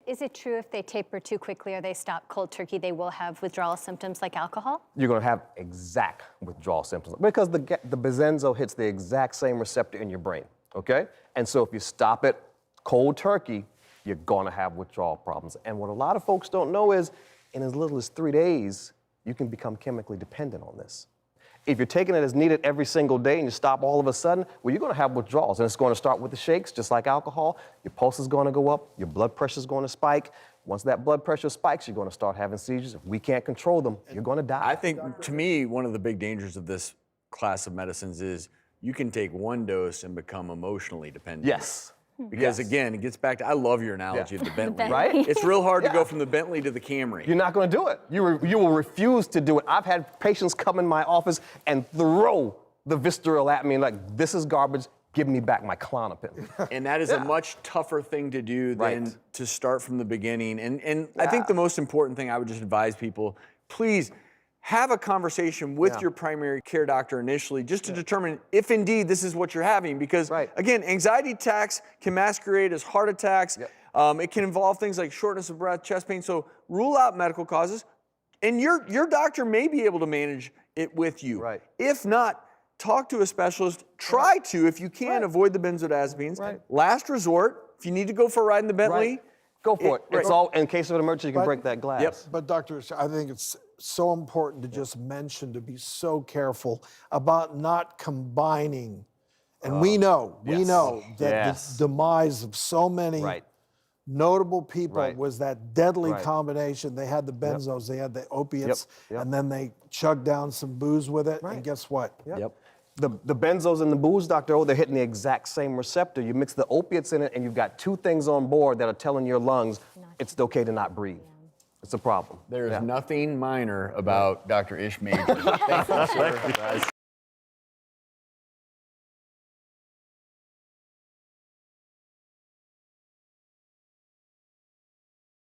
Is it true if they taper too quickly or they stop cold turkey, they will have withdrawal symptoms like alcohol? You're going to have exact withdrawal symptoms because the benzo hits the exact same receptor in your brain, okay? And so if you stop it cold turkey, you're going to have withdrawal problems. And what a lot of folks don't know is in as little as 3 days, you can become chemically dependent on this. If you're taking it as needed every single day and you stop all of a sudden, well, you're going to have withdrawals. And it's going to start with the shakes, just like alcohol. Your pulse is going to go up. Your blood pressure is going to spike. Once that blood pressure spikes, you're going to start having seizures. If we can't control them, you're going to die. I think, to me, one of the big dangers of this class of medicines is you can take one dose and become emotionally dependent. Yes. Because Yes. again, it gets back to, I love your analogy of the Bentley. Right? It's real hard to go from the Bentley to the Camry. You're not going to do it. You will refuse to do it. I've had patients come in my office and throw the Visceral at me like, this is garbage. Give me back my Klonopin. And that is a much tougher thing to do than Right. to start from the beginning. And I think the most important thing I would just advise people, please have a conversation with your primary care doctor initially just to determine if indeed this is what you're having. Because again, anxiety attacks can masquerade as heart attacks. It can involve things like shortness of breath, chest pain. So rule out medical causes. And your doctor may be able to manage it with you. Right. If not, talk to a specialist. Try to, if you can, avoid the benzodiazepines. Right. Last resort, if you need to go for a ride in the Bentley, Go for it. It's all, in case of an emergency, you can But- break that glass. Yep. But Dr. I think it's so important to just mention, to be so careful about not combining. And we know that Yes. the demise of so many Right. notable people Right. was that deadly Right. combination. They had the benzos, they had the opiates, Yep. and then they chugged down some booze with it. Right. And guess what? Yep. The benzos and the booze, Dr. O, they're hitting the exact same receptor. You mix the opiates in it, and you've got two things on board that are telling your lungs it's okay to not breathe. It's a problem. There's nothing minor about Dr. Ish Major. Thank you, sir.